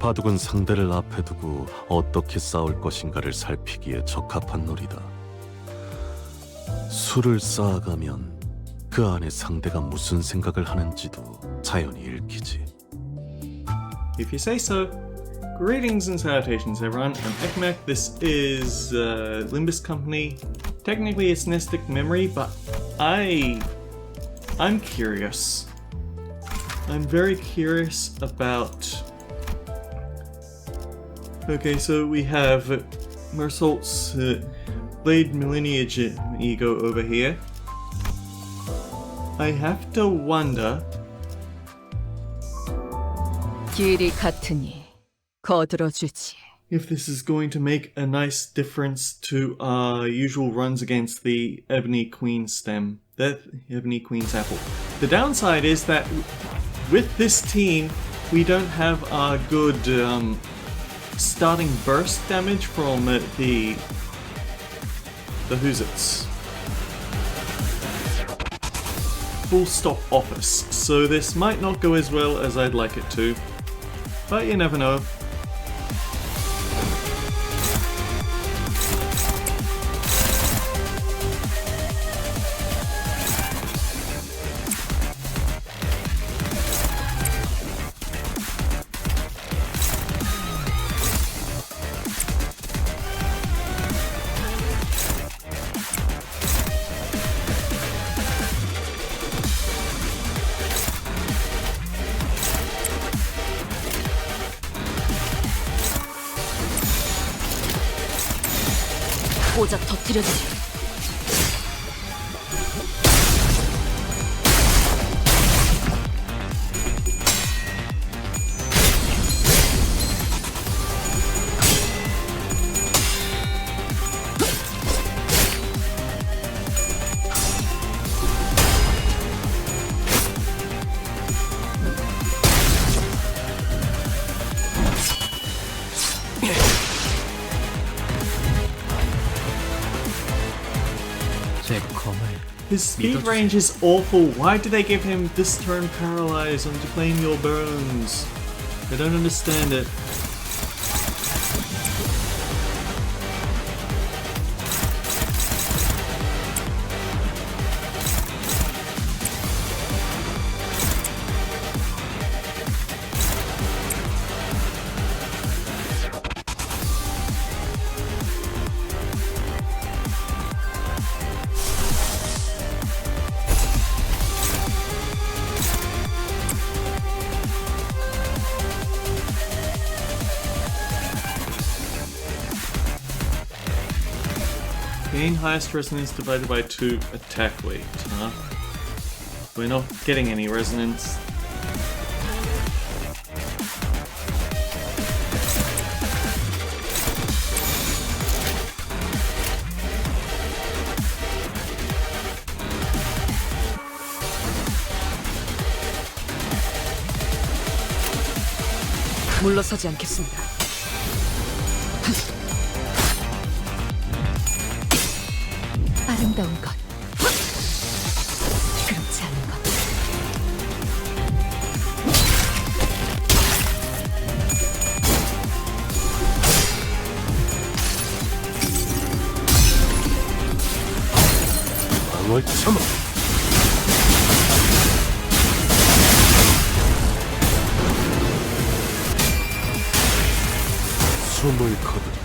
바둑은 상대를 앞에 두고 어떻게 싸울 것인가를 살피기에 적합한 놀이다. 수를 쌓아가면 그 안에 상대가 무슨 생각을 하는지도 자연히 읽히지. If you say so. Greetings and salutations everyone, I'm Ekmek. This is Limbus Company. Technically it's Mnestic Memory, but I'm curious. I'm very curious about... Okay, so we have Mersault's Blade Lineage ego over here. I have to wonder... 길이 같으니 거들어주지. if this is going to make a nice difference to our usual runs against the Ebony Queen stem. The Ebony Queen's apple. The downside is that with this team, we don't have our good starting burst damage from the Who's-Its. Full stop office. So this might not go as well as I'd like it to. But you never know. 고작 터뜨려주지. His speed range is awful. Why do they give him this turn paralyze on claim your bones? I don't understand it. Gain highest resonance divided by 2 attack weight, huh? We're not getting any resonance. 물러서지 않겠습니다. 아름다운 것, 그렇지 않은 것. 방을 참아. 숨을 거두라.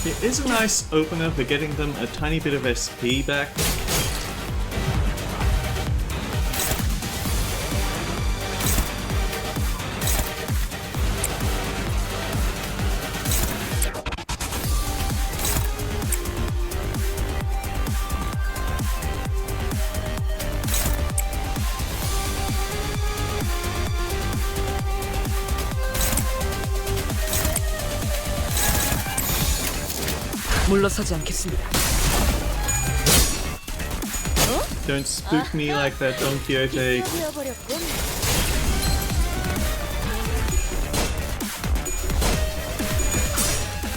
It is a nice opener for getting them a tiny bit of SP back. 물러서지 않겠습니다. Don't spook me like that, Don Quixote.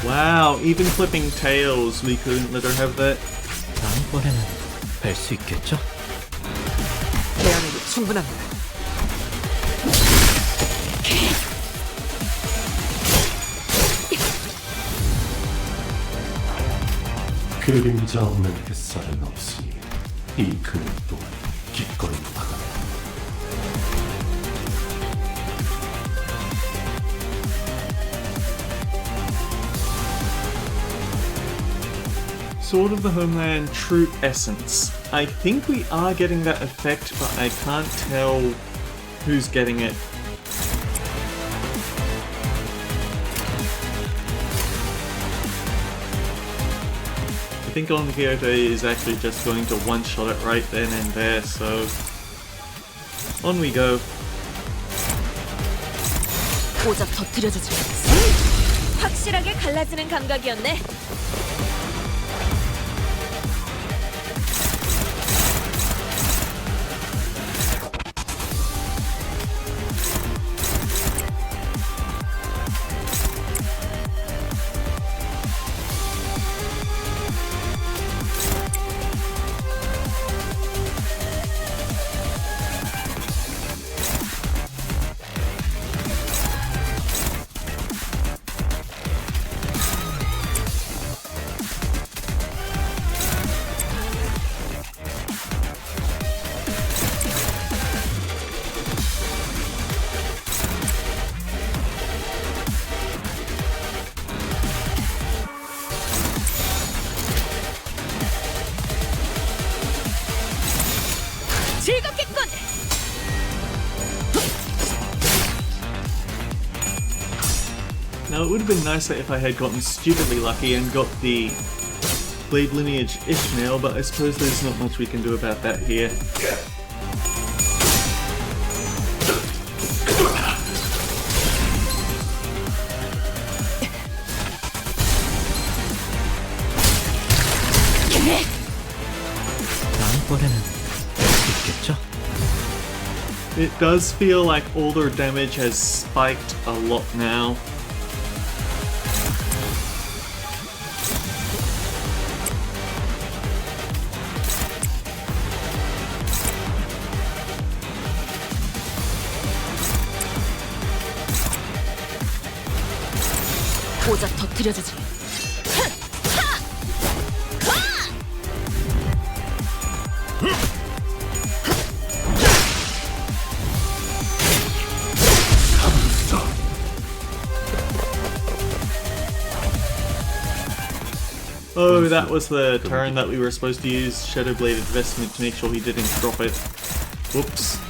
Wow, even flipping tails, we couldn't let her have that. 다음번에는 뵐 수 있겠죠? 대안에도 충분합니다. 그림자 없는 햇살은 없으니 이 그늘 또한 기꺼이 박아. Sword of the Homeland True Essence. I think we are getting that effect, but I can't tell who's getting it. I think On Kyoto is actually just going to one-shot it right then and there, so on we go. 오작 터뜨려주지. 확실하게 갈라지는 감각이었네. 즐겁겠군. Now it would have been nicer if I had gotten stupidly lucky and got the Blade Lineage Ishmael, but I suppose there's not much we can do about that here. 다음번에는 뵐 수 있겠죠? It does feel like all their damage has spiked a lot now. 오작 터뜨려주지. Oh, that was the turn that we were supposed to use Shadow Blade Investment to make sure he didn't drop it. Whoops.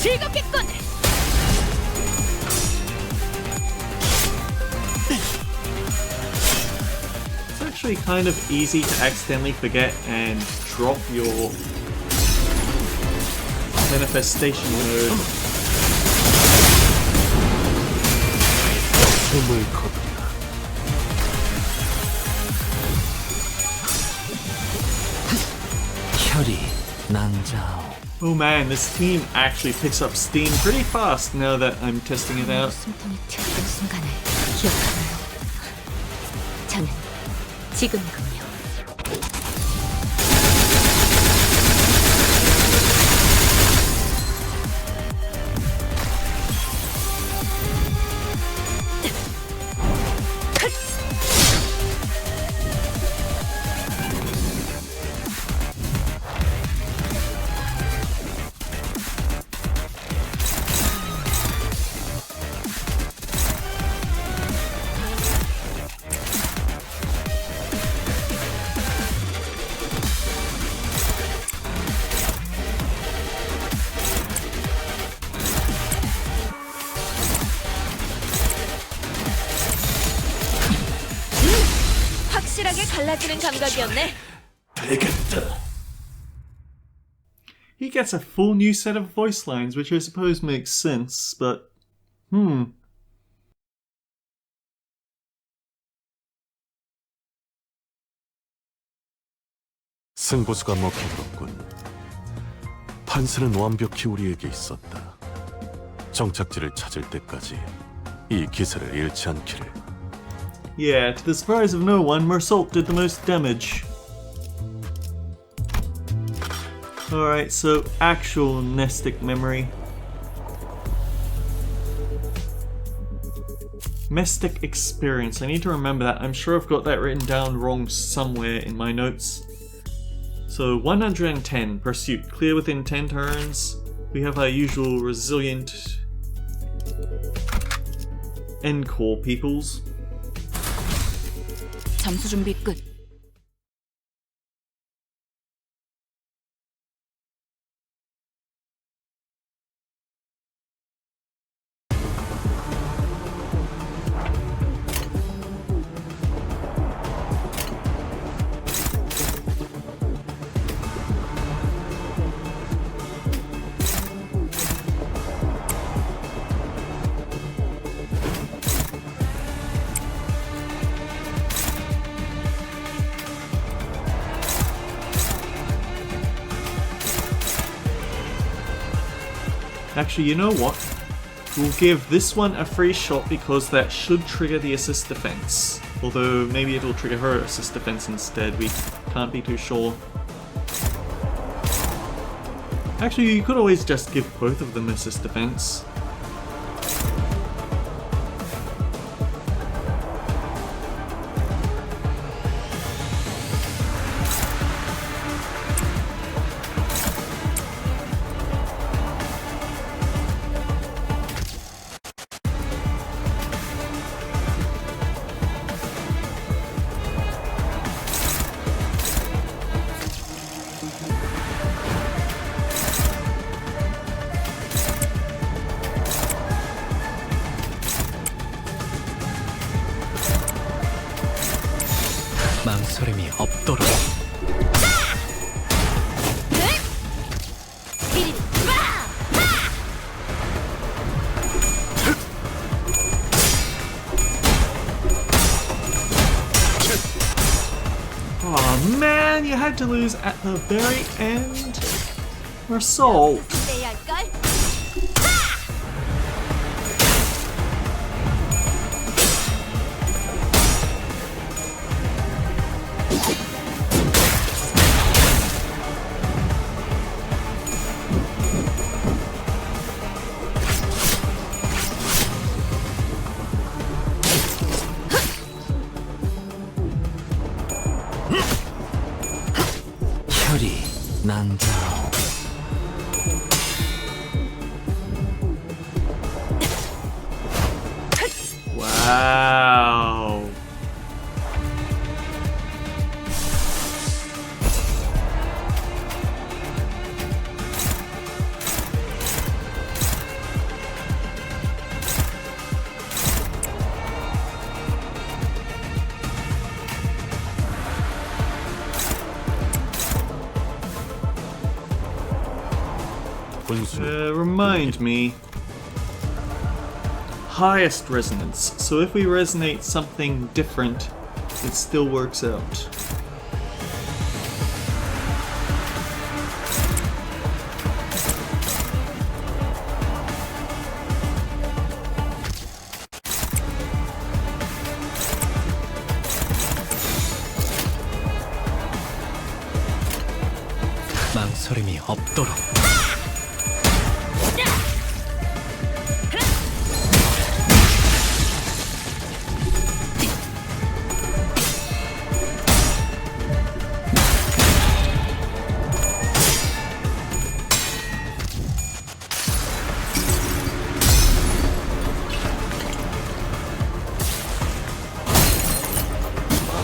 즐겁겠군. It's actually kind of easy to accidentally forget and drop your manifestation mode. 숨을 거두리라. 혈이 난자오. Oh man, this team actually picks up steam pretty fast now that I'm testing it out. 숨통이 트였던 순간을 기억하나요? 저는 지금이군요. 확실하게 갈라지는 감각이었네. He gets a full new set of voice lines, which I suppose makes sense, but 승부수가 먹혀들었군. 판세는 완벽히 우리에게 있었다. 정착지를 찾을 때까지 이 기세를 잃지 않기를. yeah, to the surprise of no one, Mersault did the most damage. Alright, so actual Mnestic memory. Mnestic experience. I need to remember that. I'm sure I've got that written down wrong somewhere in my notes. So 110, Pursuit. Clear within 10 turns. We have our usual resilient Encore peoples. 점수 준비 끝. Actually, you know what? We'll give this one a free shot because that should trigger the assist defense. Although maybe it'll trigger her assist defense instead, we can't be too sure. Actually, you could always just give both of them assist defense. 망설임이 없도록. Oh man, you had to lose at the very end. Mersault. 내야 할걸? 혈이 난자오. Wow. 분수. Remind me. Highest resonance. So if we resonate something different, it still works out. 망설임이 없도록.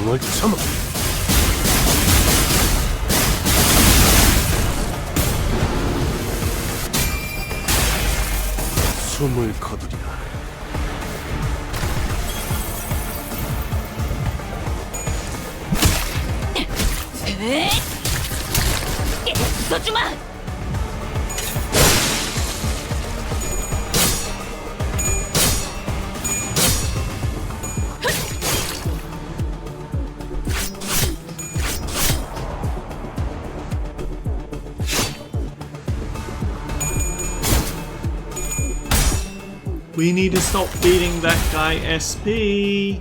방을 참아. 숨을 거두리라. 에이! 써주마! We need to stop feeding that guy SP.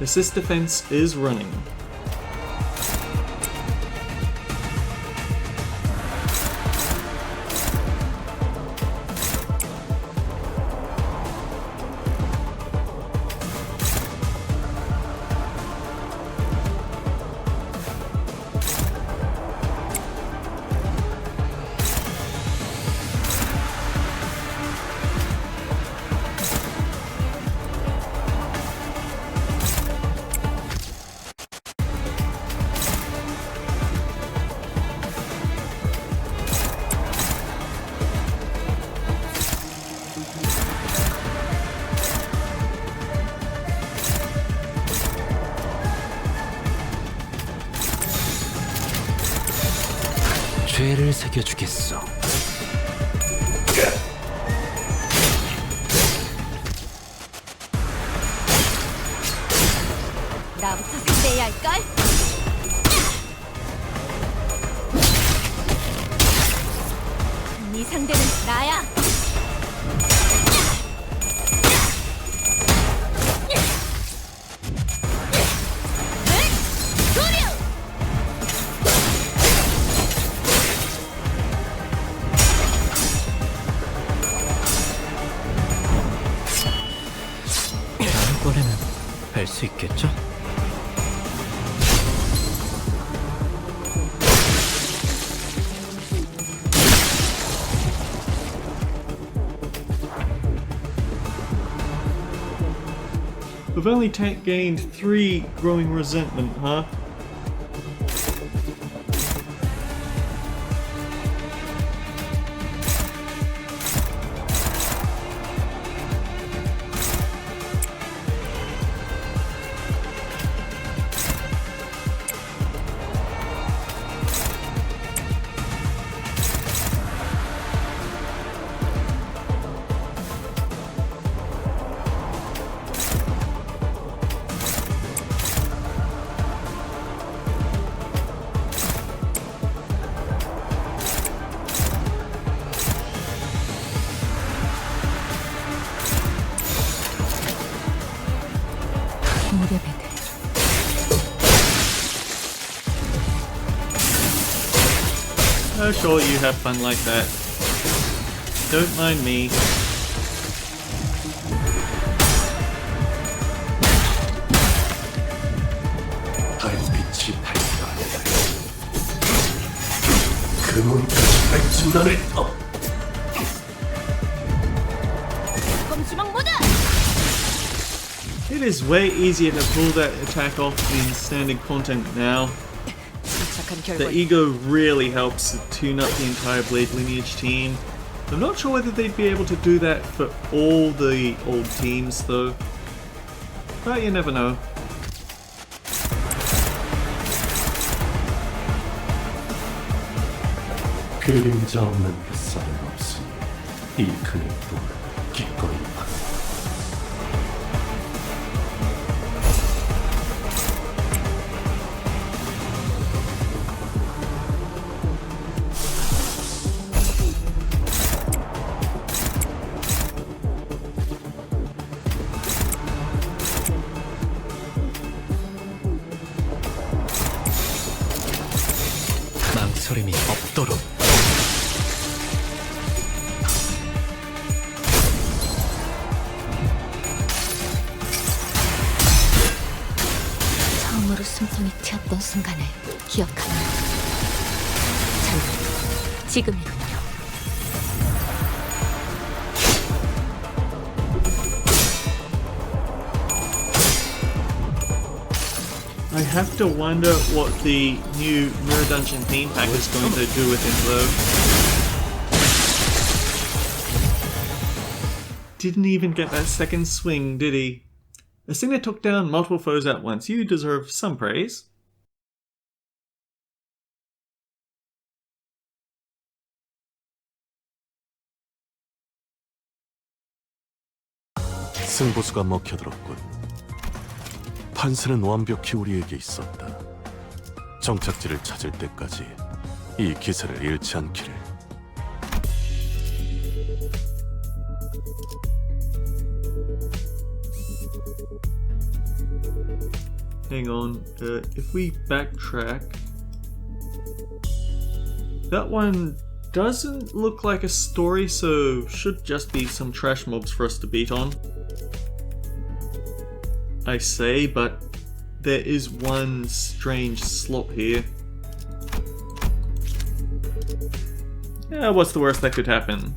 Assist defense is running. 죄를 새겨주겠어. 나부터 상대해야 할걸? 네 상대는 나야. 다음번에는 할 수 있겠죠? We've only gained 3 growing resentment, huh? Oh, sure, you have fun like that. Don't mind me. 달빛이 발견한다. 그 문까지 발진단을 검수망 모드! It is way easier to pull that attack off in standard content now. 침착한 The 결과. ego really helps to tune up the entire Blade Lineage team. I'm not sure whether they'd be able to do that for all the old teams though. But you never know. 그림자 없는 햇살은 없으니 이 근육도 기꺼이 받아. 망설임이 없도록. 처음으로 숨통이 튀었던 순간을 기억하나? 참, 지금이군요. I have to wonder what the new Mirror Dungeon theme pack is going to do with him though. didn't even get that second swing, did he? A singer took down multiple foes at once. You deserve some praise. 승부수가 먹혀들었군. 판세는 완벽히 우리에게 있었다. 정착지를 찾을 때까지 이 기세를 잃지 않기를. Hang on, if we backtrack, that one doesn't look like a story, so should just be some trash mobs for us to beat on. I say, but there is one strange slot here. Yeah, what's the worst that could happen?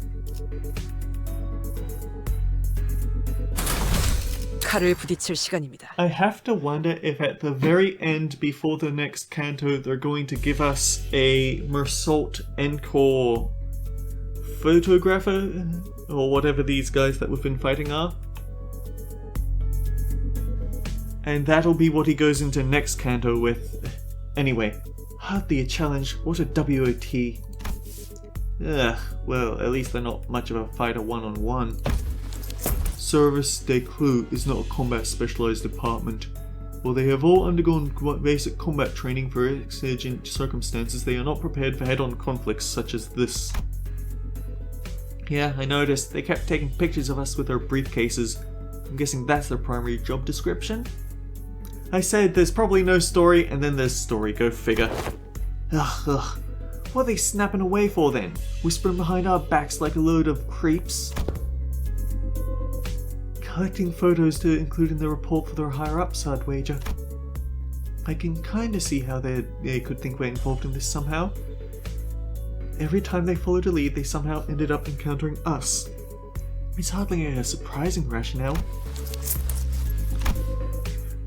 칼을 부딪힐 시간입니다. I have to wonder if at the very end, before the next canto, they're going to give us a Mersault Encore photographer, or whatever these guys that we've been fighting are. And that'll be what he goes into next canto with. Anyway, hardly a challenge, what a WOT. Ugh, well, at least they're not much of a fighter one-on-one. Service des Clous is not a combat specialized department. While they have all undergone basic combat training for exigent circumstances, they are not prepared for head-on conflicts such as this. Yeah, I noticed. They kept taking pictures of us with their briefcases. I'm guessing that's their primary job description? I said there's probably no story, and then there's story, go figure. Ugh. What are they snapping away for then? Whispering behind our backs like a load of creeps? Collecting photos to include in the report for their higher-ups, I'd wager. I can kinda see how they could think we're involved in this somehow. Every time they followed a lead, they somehow ended up encountering us. It's hardly a surprising rationale.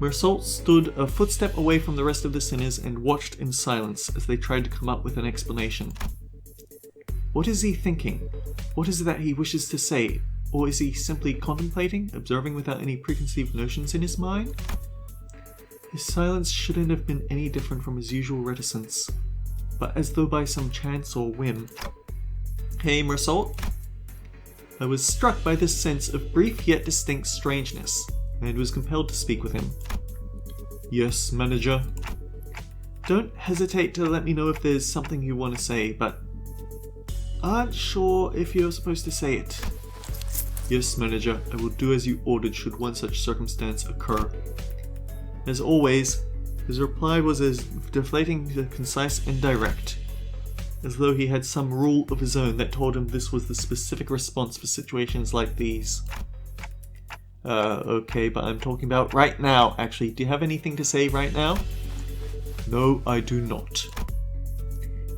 Mersault stood a footstep away from the rest of the sinners and watched in silence as they tried to come up with an explanation. What is he thinking? What is it that he wishes to say? Or is he simply contemplating, observing without any preconceived notions in his mind? His silence shouldn't have been any different from his usual reticence, but as though by some chance or whim. Hey, Mersault? I was struck by this sense of brief yet distinct strangeness, and was compelled to speak with him. Yes, manager. Don't hesitate to let me know if there's something you want to say, but aren't sure if you're supposed to say it. Yes, manager, I will do as you ordered should one such circumstance occur. As always, his reply was as deflating, concise, and direct, as though he had some rule of his own that told him this was the specific response for situations like these. Okay, but I'm talking about right now, actually. Do you have anything to say right now? No, I do not.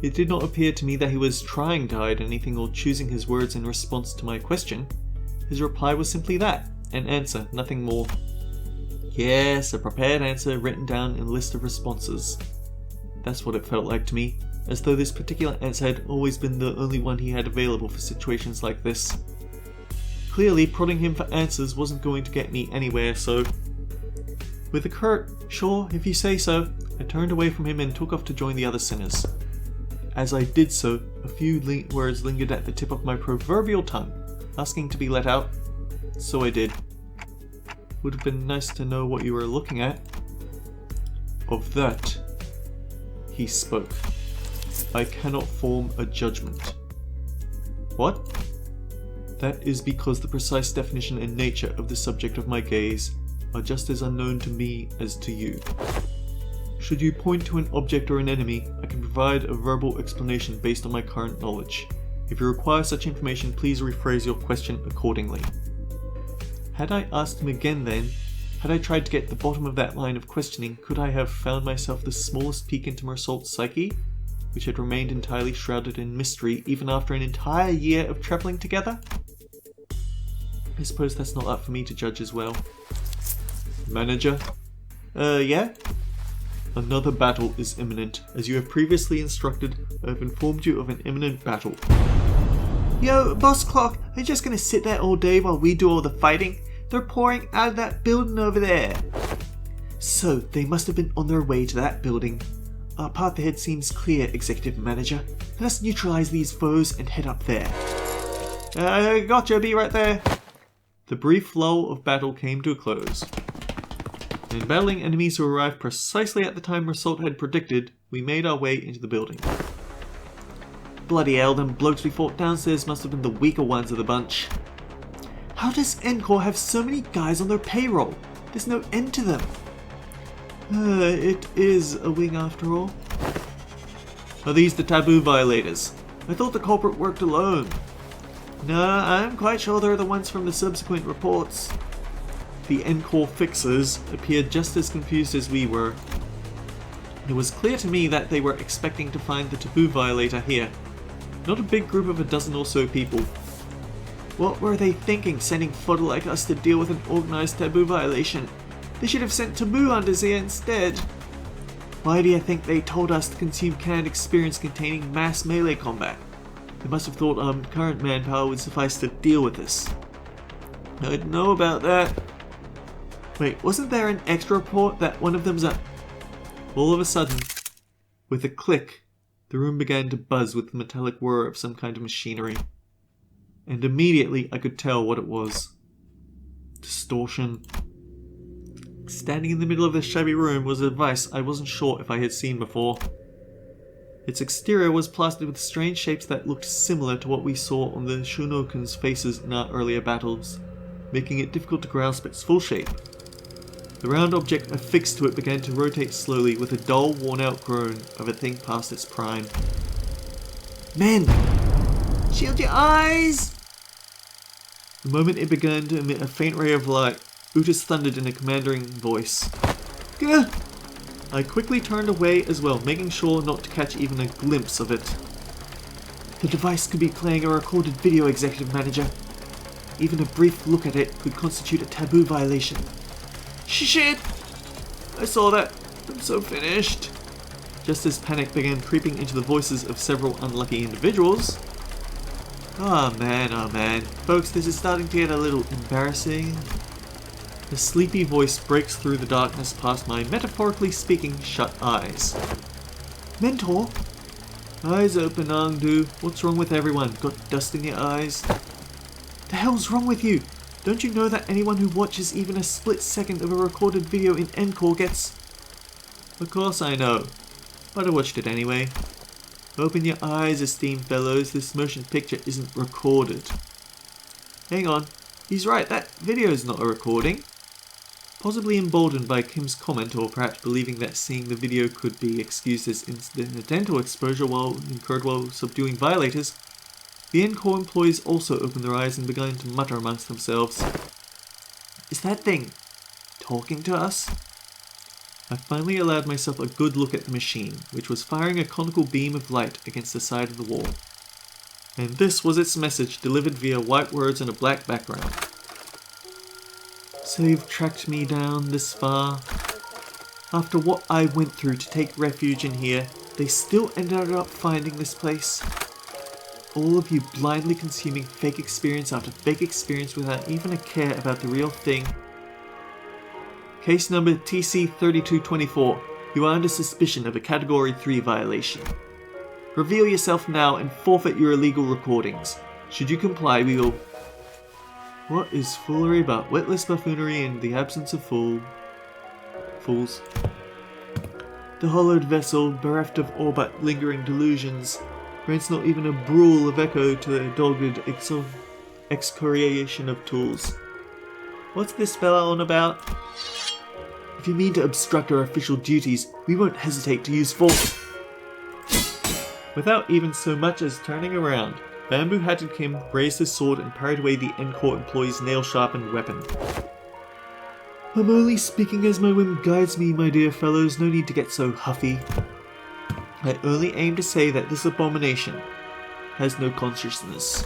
It did not appear to me that he was trying to hide anything or choosing his words in response to my question. His reply was simply that, an answer, nothing more. Yes, a prepared answer written down in a list of responses. That's what it felt like to me, as though this particular answer had always been the only one he had available for situations like this. Clearly, prodding him for answers wasn't going to get me anywhere, so... With a curt, sure, if you say so, I turned away from him and took off to join the other sinners. As I did so, a few words lingered at the tip of my proverbial tongue, asking to be let out, so I did. Would have been nice to know what you were looking at. Of that, he spoke. I cannot form a judgment. What? That is because the precise definition and nature of the subject of my gaze are just as unknown to me as to you. Should you point to an object or an enemy, I can provide a verbal explanation based on my current knowledge. If you require such information, please rephrase your question accordingly. Had I asked him again then, had I tried to get to the bottom of that line of questioning, could I have found myself the smallest peek into Mersault's psyche, which had remained entirely shrouded in mystery even after an entire year of travelling together? I suppose that's not up for me to judge as well. Manager? Yeah? Another battle is imminent. As you have previously instructed, I have informed you of an imminent battle. Yo, Boss Clock, are you just gonna sit there all day while we do all the fighting? They're pouring out of that building over there. So, they must have been on their way to that building. Our path ahead seems clear, Executive Manager. Let us neutralize these foes and head up there. Gotcha, be right there. The brief lull of battle came to a close. And battling enemies who arrived precisely at the time Rassault had predicted, we made our way into the building. Bloody hell, them blokes we fought downstairs must have been the weaker ones of the bunch. How does Encore have so many guys on their payroll? There's no end to them. It is a wing after all. Are these the taboo violators? I thought the culprit worked alone. No, I'm quite sure they're the ones from the subsequent reports. The Encore fixers appeared just as confused as we were. It was clear to me that they were expecting to find the taboo violator here. Not a big group of a dozen or so people. What were they thinking, sending fodder like us to deal with an organized taboo violation? They should have sent taboo hunters here instead. Why do you think they told us to consume canned experience containing mass melee combat? They must have thought our current manpower would suffice to deal with this. I didn't know about that. Wait, wasn't there an extra report that one of them's a... All of a sudden, with a click, the room began to buzz with the metallic whir of some kind of machinery. And immediately I could tell what it was. Distortion. Standing in the middle of this shabby room was a device I wasn't sure if I had seen before. Its exterior was plastered with strange shapes that looked similar to what we saw on the Shunokens' faces in our earlier battles, making it difficult to grasp its full shape. The round object affixed to it began to rotate slowly with a dull, worn-out groan of a thing past its prime. Men! Shield your eyes! The moment it began to emit a faint ray of light, Utis thundered in a commanding voice. Gah! I quickly turned away as well, making sure not to catch even a glimpse of it. The device could be playing a recorded video, Executive Manager. Even a brief look at it could constitute a taboo violation. Shit! I saw that. I'm so finished. Just as panic began creeping into the voices of several unlucky individuals. Oh man. Folks, this is starting to get a little embarrassing. A sleepy voice breaks through the darkness past my, metaphorically speaking, shut eyes. Mentor? Eyes open, Angdu. What's wrong with everyone? Got dust in your eyes? The hell's wrong with you? Don't you know that anyone who watches even a split second of a recorded video in Encore gets... Of course I know, but I watched it anyway. Open your eyes, esteemed fellows, this motion picture isn't recorded. Hang on, he's right, that video's not a recording. Possibly emboldened by Kim's comment, or perhaps believing that seeing the video could be excused as incidental exposure incurred while subduing violators, the Encore employees also opened their eyes and began to mutter amongst themselves. Is that thing talking to us? I finally allowed myself a good look at the machine, which was firing a conical beam of light against the side of the wall. And this was its message, delivered via white words on a black background. So you've tracked me down this far. After what I went through to take refuge in here, they still ended up finding this place. All of you blindly consuming fake experience after fake experience without even a care about the real thing. Case number TC3224. You are under suspicion of a Category 3 violation. Reveal yourself now and forfeit your illegal recordings. Should you comply, we will... What is foolery but witless buffoonery in the absence of fools? The hollowed vessel, bereft of all but lingering delusions, grants not even a brool of echo to the dogged excoriation of tools. What's this fella on about? If you mean to obstruct our official duties, we won't hesitate to use force. Without even so much as turning around, Bamboo-Hatted Kim raised his sword and parried away the Encore employee's nail-sharpened weapon. I'm only speaking as my whim guides me, my dear fellows, no need to get so huffy. I only aim to say that this abomination has no consciousness.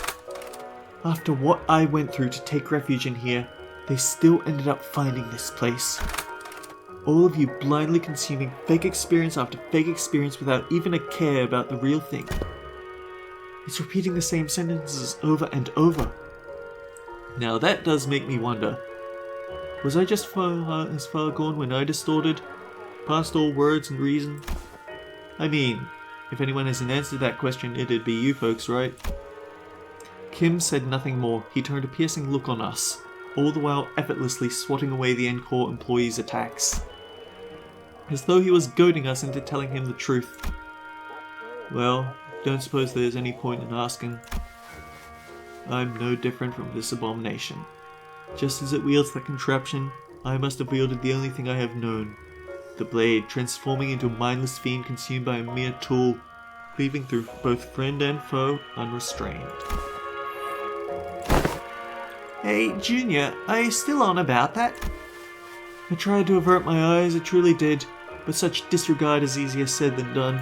After what I went through to take refuge in here, they still ended up finding this place. All of you blindly consuming fake experience after fake experience without even a care about the real thing. It's repeating the same sentences over and over. Now that does make me wonder. Was I just as far gone when I distorted, past all words and reason? I mean, if anyone has an answer to that question, it'd be you folks, right? Kim said nothing more. He turned a piercing look on us, all the while effortlessly swatting away the Encore employees' attacks. As though he was goading us into telling him the truth. Well, don't suppose there's any point in asking. I'm no different from this abomination. Just as it wields that contraption, I must have wielded the only thing I have known. The blade, transforming into a mindless fiend consumed by a mere tool, cleaving through both friend and foe, unrestrained. Hey, Junior, are you still on about that? I tried to avert my eyes, I truly did, but such disregard is easier said than done.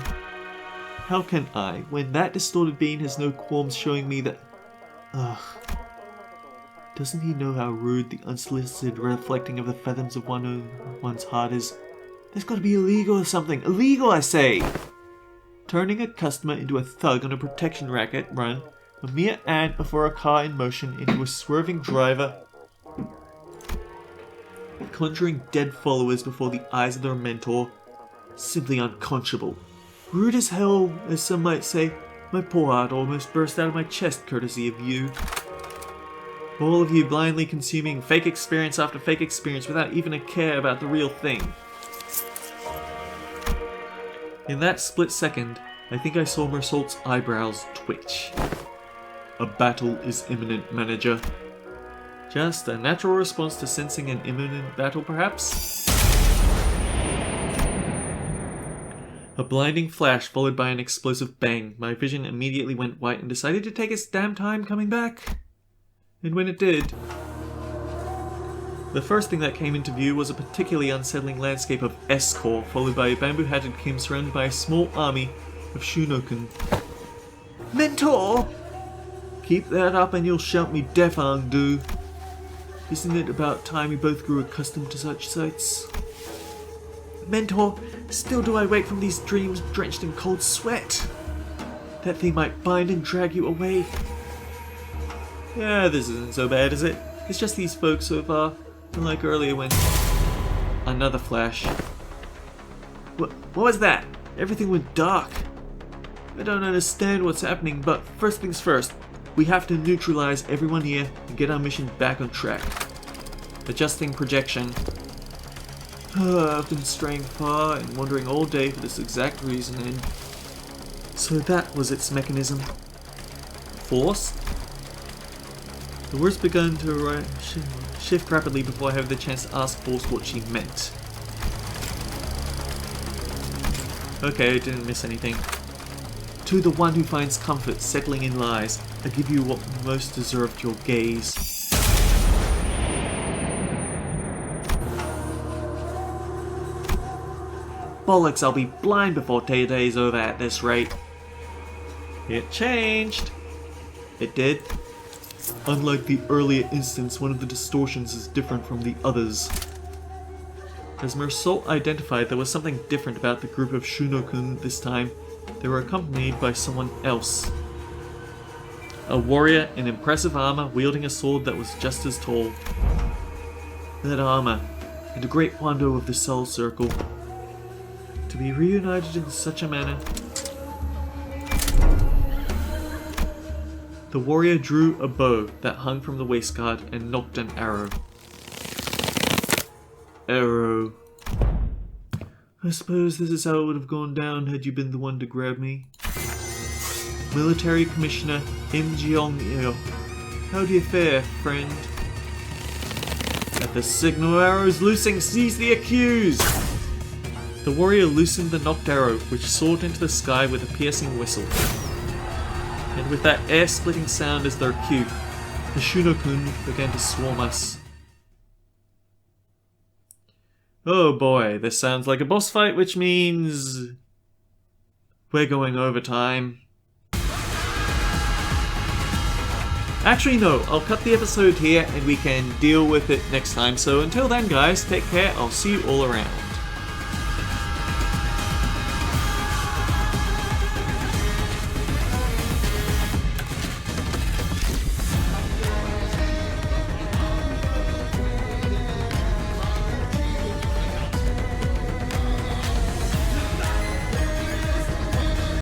How can I, when that distorted being has no qualms showing me that... Ugh. Doesn't he know how rude the unsolicited reflecting of the fathoms of one's heart is? There's got to be illegal or something. Illegal, I say! Turning a customer into a thug on a protection racket run, a mere ant before a car in motion into a swerving driver, conjuring dead followers before the eyes of their mentor. Simply unconscionable. Rude as hell, as some might say. My poor heart almost burst out of my chest courtesy of you. All of you blindly consuming fake experience after fake experience without even a care about the real thing. In that split second, I think I saw Mersault's eyebrows twitch. A battle is imminent, manager. Just a natural response to sensing an imminent battle, perhaps? A blinding flash followed by an explosive bang. My vision immediately went white and decided to take its damn time coming back. And when it did, the first thing that came into view was a particularly unsettling landscape of S-Corps, followed by a bamboo-hatted Kim surrounded by a small army of Shunokun. Mentor! Keep that up and you'll shout me deaf, Angdu. Isn't it about time we both grew accustomed to such sights? Mentor, still do I wake from these dreams drenched in cold sweat. That thing might bind and drag you away. Yeah, this isn't so bad, is it? It's just these folks so far. Unlike earlier when... Another flash. What was that? Everything went dark. I don't understand what's happening, but first things first. We have to neutralize everyone here and get our mission back on track. Adjusting projection. I've been straying far and wandering all day for this exact reason, and... So that was its mechanism. Force? The words began to shift rapidly before I had the chance to ask Force what she meant. Okay, I didn't miss anything. To the one who finds comfort settling in lies, I give you what most deserved your gaze. Bollocks, I'll be blind before today's over at this rate. It changed. It did. Unlike the earlier instance, one of the distortions is different from the others. As Mersault identified, there was something different about the group of Shunokun this time. They were accompanied by someone else. A warrior in impressive armor wielding a sword that was just as tall. That armor, and a great wando of the Soul Circle. To be reunited in such a manner. The warrior drew a bow that hung from the waistguard and nocked an arrow. Arrow. I suppose this is how it would have gone down had you been the one to grab me. Military Commissioner Im Jeong-il. How do you fare, friend? At the signal arrows loosing, seize the accused! The warrior loosened the nocked arrow, which soared into the sky with a piercing whistle. And with that air-splitting sound as their cue, the Shunokun began to swarm us. Oh boy, this sounds like a boss fight, which means... we're going overtime. Actually no, I'll cut the episode here and we can deal with it next time. So until then guys, take care, I'll see you all around.